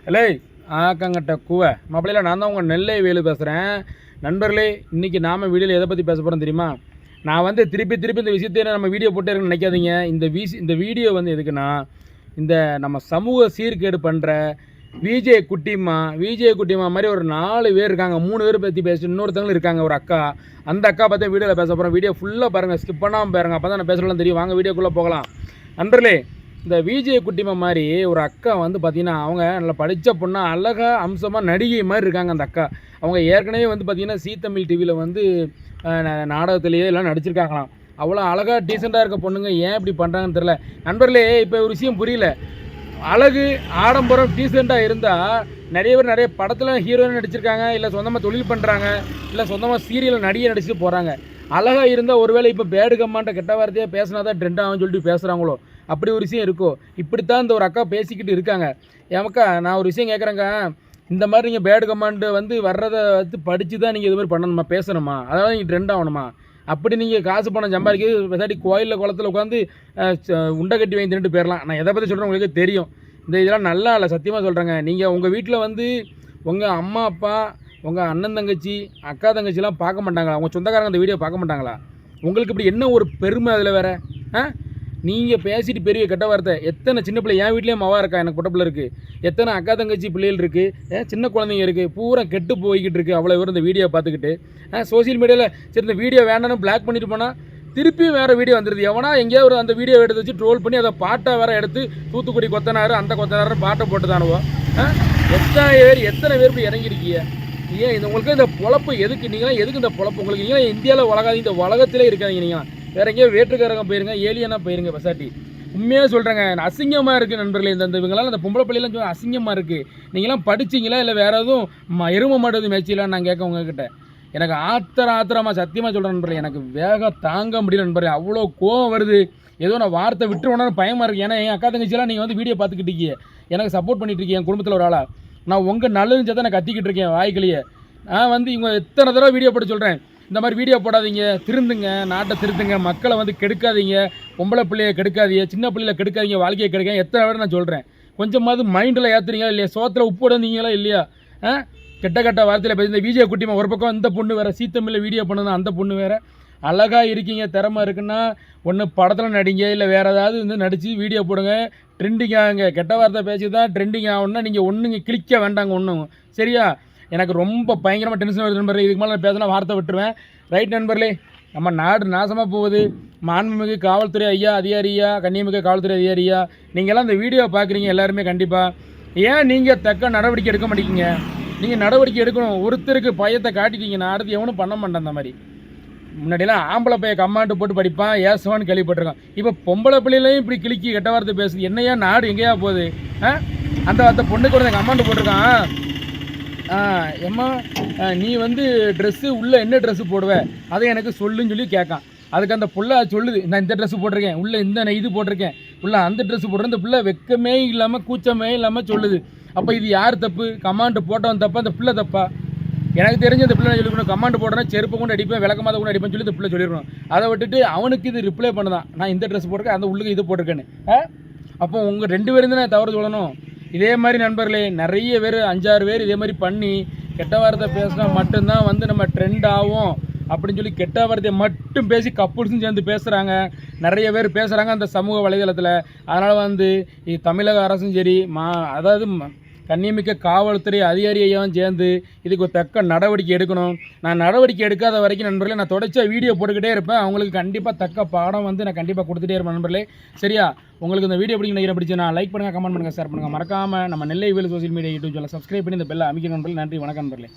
ஹலே ஆக்கங்கட்ட குவை மாப்பிள்ளையில நான் தான் உங்கள் நெல்லை வேலு பேசுகிறேன். நண்பர்களே, இன்றைக்கி நாம் வீடியோவில் எதை பற்றி பேச போகிறோம் தெரியுமா? நான் வந்து திருப்பி இந்த விஷயத்தையே நம்ம வீடியோ போட்டே இருக்குன்னு நினைக்காதீங்க. இந்த வீடியோ வந்து எதுக்குன்னா, இந்த நம்ம சமூக சீர்கேடு பண்ணுற விஜே குட்டிமா மாதிரி ஒரு 4 பேர் இருக்காங்க. 3 பேர் பற்றி பேசிட்டு இன்னொருத்தவங்களும் இருக்காங்க, ஒரு அக்கா. அந்த அக்கா பற்றி வீடியோவில் பேச போகிறோம். வீடியோ ஃபுல்லாக பாருங்கள், ஸ்கிப் பண்ணாமல் பாருங்கள். அப்போ தான் நான் பேசுகிறலாம் தெரியும். வாங்க வீடியோக்குள்ளே போகலாம். நண்பர்களே, இந்த விஜே குட்டிமா மாதிரி ஒரு அக்கா வந்து பார்த்திங்கன்னா, அவங்க நல்லா படித்த பொண்ணா, அழகாக அம்சமாக நடிகை மாதிரி இருக்காங்க அந்த அக்கா. அவங்க ஏற்கனவே வந்து பார்த்திங்கன்னா ஜீ தமிழ் டிவியில் வந்து நாடகத்திலேயே எல்லாம் நடிச்சிருக்காங்களாம். அவ்வளோ அழகாக டீசெண்டாக இருக்க பொண்ணுங்க ஏன் இப்படி பண்ணுறாங்கன்னு தெரில. நண்பர்களே, இப்போ ஒரு விஷயம் புரியல. அழகு, ஆடம்பரம், டீசெண்டாக இருந்தால் நிறைய பேர் நிறைய படத்தில் ஹீரோயின் நடிச்சிருக்காங்க, இல்லை சொந்தமாக தொழில் பண்ணுறாங்க, இல்லை சொந்தமாக சீரியலில் நடிகை நடிச்சுட்டு போகிறாங்க. அழகாக இருந்தால் ஒருவேளை இப்போ பேடு கம்மான்ட்ட கெட்ட வார்த்தையாக பேசினா தான் ட்ரெண்ட் ஆகும்னு சொல்லிட்டு பேசுகிறாங்களோ, அப்படி ஒரு விஷயம் இருக்கோ. இப்படித்தான் இந்த ஒரு அக்கா பேசிக்கிட்டு இருக்காங்க. ஏமக்கா, நான் ஒரு விஷயம் கேட்குறேங்க. இந்த மாதிரி நீங்கள் பேடு கமாண்டு வந்து வர்றதை வந்து படித்து தான் நீங்கள் இது மாதிரி பண்ணணுமா, பேசணுமா? அதாவது நீங்கள் ட்ரெண்ட் ஆகணுமா? அப்படி நீங்கள் காசு பணம் சம்பாதிக்கிறது விசாடி கோயிலில் குளத்தில் உட்காந்து உண்டை கட்டி வாங்கி தின்னுட்டு போயிடலாம். நான் எதை பற்றி சொல்கிறேன் உங்களுக்கு தெரியும். இதெல்லாம் நல்லா இல்லை, சத்தியமாக சொல்கிறேங்க. நீங்கள் உங்கள் வீட்டில் வந்து உங்கள் அம்மா அப்பா, உங்கள் அண்ணன் தங்கச்சி, அக்கா தங்கச்சிலாம் பார்க்க மாட்டாங்களா? உங்கள் சொந்தக்காரங்க அந்த வீடியோ பார்க்க மாட்டாங்களா? உங்களுக்கு இப்படி என்ன ஒரு பெருமை அதில் வேறு? நீங்கள் பேசிட்டு பெரிய கெட்ட வார்த்தை. எத்தனை சின்ன பிள்ளை, என் வீட்லேயே மவா இருக்கா, எனக்கு பொட்ட பிள்ளை இருக்குது. எத்தனை அக்கா தங்கச்சி பிள்ளைகள் இருக்குது, சின்ன குழந்தைங்க இருக்குது, பூரா கெட்டு போய்கிட்டு இருக்குது. அவ்வளோ பேர் இந்த வீடியோ பார்த்துக்கிட்டு சோசியல் மீடியாவில் சரி இந்த வீடியோ வேண்டாம்னு பிளாக் பண்ணிட்டு போனால் திருப்பியும் வேறு வீடியோ வந்துடுது. எவனா எங்கேயாவது அந்த வீடியோ எடுத்து வச்சு ட்ரோல் பண்ணி அதை பாட்டை வேறு எடுத்து தூத்துக்குடி கொத்தனார் அந்த கொத்தனார் பாட்டை போட்டு தானுவோம். எத்தனை பேர் இப்படி இறங்கியிருக்கீங்க? ஏன் இது உங்களுக்கு இந்த பொழப்பு எதுக்கு? நீங்களாம் எதுக்கு இந்த பொழப்பு உங்களுக்கு? நீங்களாம் இந்தியாவில் உலகாதீங்க, இந்த உலகத்திலே இருக்காதீங்க. நீங்களாம் வேறு எங்கேயோ வேற்றுக்காரங்க போயிருங்க, ஏலியனாக போயிருங்க. பசாட்டி உண்மையாக சொல்கிறேங்க, அசிங்கமாக இருக்குது நண்பர்களே. இந்த இவங்களாம் இந்த பொம்பளை பிள்ளைலாம் சொல்லி அசிங்கமாக இருக்குது. நீங்களாம் படிச்சிங்களா, இல்லை வேறு எதுவும் எரும மாட்டது மேய்ச்சிலான்னு நான் கேட்க உங்ககிட்ட. எனக்கு ஆத்திரமாக சத்தியமாக சொல்கிறேன் நண்பர்களே. எனக்கு வேகம் தாங்க முடியல நண்பர்களே. அவ்வளோ கோவம் வருது. ஏதோ நான் வார்த்தை விட்டுருவோன்னு பயமாக இருக்குது. ஏன்னா என் அக்கா தங்கச்சிலாம் நீங்கள் வந்து வீடியோ பார்த்துக்கிட்டு இருக்கீங்க, எனக்கு சப்போர்ட் பண்ணிட்டு இருக்கீங்க. என் குடும்பத்தில் ஒரு ஆளாக நான் உங்கள் நல்லதுன்னு சேர்த்து நான் கத்திக்கிட்டு இருக்கேன் வாய்க்கலையே. நான் வந்து இவங்க எத்தனை தடவை வீடியோ போட்டு சொல்கிறேன், இந்த மாதிரி வீடியோ போடாதீங்க, திருந்துங்க, நாட்டை திருத்துங்க, மக்களை வந்து கெடுக்காதீங்க, பொம்பளை பிள்ளையை கெடுக்காதீங்க, சின்ன பிள்ளையில கெடுக்காதீங்க, வாழ்க்கையை கெடுக்காங்க. எத்தனை விட நான் சொல்கிறேன். கொஞ்சமாவது மைண்டில் ஏற்றுறீங்களா இல்லையா? சோத்தில் உப்பு உடந்தீங்களா இல்லையா? கெட்ட வார்த்தையில் பேசி இந்த விஜே குட்டிமா ஒரு பக்கம், இந்த பொண்ணு வேறு ஜீ தமிழில் வீடியோ பண்ணுது, அந்த பொண்ணு வேறு. அழகாக இருக்கீங்க, திறமை இருக்குன்னா ஒன்று படத்தில் நடிங்க, இல்லை வேறு ஏதாவது வந்து நடித்து வீடியோ போடுங்க, ட்ரெண்டிங் ஆகுங்க. கெட்ட வார்த்தை பேசி தான் ட்ரெண்டிங் ஆகணும்னா நீங்கள் ஒன்றுங்க கிளிக்க வேண்டாங்க ஒன்றும், சரியா? எனக்கு ரொம்ப பயங்கரமாக டென்ஷன் வருது நண்பர்களே. இதுக்கு மேலே நான் பேசினா வார்த்தை விட்டுருவேன். ரைட் நண்பர்களே, நம்ம நாடு நாசமாக போகுது. மாண்புமிகு காவல்துறை ஐயா, அதிகாரியா, கண்ணியமிகு காவல்துறை அதிகாரியா, நீங்கள்லாம் இந்த வீடியோ பார்க்குறீங்க எல்லாருமே கண்டிப்பாக. ஏன் நீங்கள் தக்க நடவடிக்கை எடுக்க மாட்டேங்கிங்க? நீங்கள் நடவடிக்கை எடுக்கணும். ஒருத்தருக்கு பயத்தை காட்டிட்டீங்கன்னா அடுத்து எவனும் பண்ண மாட்டேன். அந்த மாதிரி முன்னாடியெல்லாம் ஆம்பளை பைய கம்மாண்டு போட்டு படிப்பான், ஏசுவான்னு கேள்விப்பட்டிருக்கான். இப்போ பொம்பளை பிள்ளைகளையும் இப்படி கிளிக்கி கெட்ட வார்த்தை பேசுது. என்னையா நாடு எங்கேயா போகுது? அந்த பொண்ணுக்கு ஒரு கம்மாண்டு போட்டிருக்கான். எம்மா, நீ வந்து ட்ரெஸ்ஸு உள்ளே என்ன ட்ரெஸ்ஸு போடுவேன் அதை எனக்கு சொல்லுன்னு சொல்லி கேட்கான். அதுக்கு அந்த புள்ள சொல்லுது, நான் இந்த ட்ரெஸ்ஸு போட்டிருக்கேன், உள்ளே இந்த இது போட்டிருக்கேன், உள்ளே அந்த ட்ரெஸ்ஸு போடுறேன். இந்த பிள்ளை வெக்கமே இல்லாமல் கூச்சமே இல்லாமல் சொல்லுது. அப்போ இது யார் தப்பு? கமாண்டு போட்டவன் தப்பா, அந்த பிள்ளை தப்பா? எனக்கு தெரிஞ்ச அந்த பிள்ளை சொல்லிக்கணும், கமாண்டு போடுறேன், செருப்பு கொண்டு அடிப்பேன், விளக்கமாத கொண்டு அடிப்பேன்னு சொல்லி இந்த பிள்ளை சொல்லிடணும். அதை விட்டுட்டு அவனுக்கு இது ரிப்ளை பண்ணுதான், நான் இந்த ட்ரெஸ் போட்டிருக்கேன், அந்த உள்ளுக்கு இது போட்டிருக்கேன்னு. அப்போ உங்கள் 2 பேரும் தான் தவறு சொல்லணும். இதே மாதிரி நண்பர்களே, நிறைய பேர் 5-6 பேர் இதே மாதிரி பண்ணி கெட்ட வார்த்தை பேசினா மட்டும்தான் வந்து நம்ம ட்ரெண்ட் ஆகும் அப்படின்னு சொல்லி கெட்ட வார்த்தையை மட்டும் பேசி கப்புள்ஸும் சேர்ந்து பேசுகிறாங்க. நிறைய பேர் பேசுகிறாங்க அந்த சமூக வலைதளத்தில். அதனால் வந்து தமிழக அரசும் சரி, அதாவது கண்ணியமிக்க காவல்துறை அதிகாரியையும் சேர்ந்து இதுக்கு ஒரு தக்க நடவடிக்கை எடுக்கணும். நான் நடவடிக்கை எடுக்காத வரைக்கும் நண்பர்களே, நான் தொடர்ச்சியாக வீடியோ போட்டுக்கிட்டே இருப்பேன். அவங்களுக்கு கண்டிப்பாக தக்க பாடம் வந்து நான் கண்டிப்பாக கொடுத்துட்டே இருப்பேன் நண்பர்களே, சரியா? உங்களுக்கு இந்த வீடியோ பிடிச்சி நான் லைக் பண்ணுங்கள், கமெண்ட் பண்ணுங்கள், ஷேர் பண்ணுங்கள். மறக்காமல் நம்ம Nellai Velu social media YouTube channel subscribe பண்ணி இந்த பெல்லை அமைக்க நண்பர்களே. நன்றி, வணக்கம் நண்பர்களே.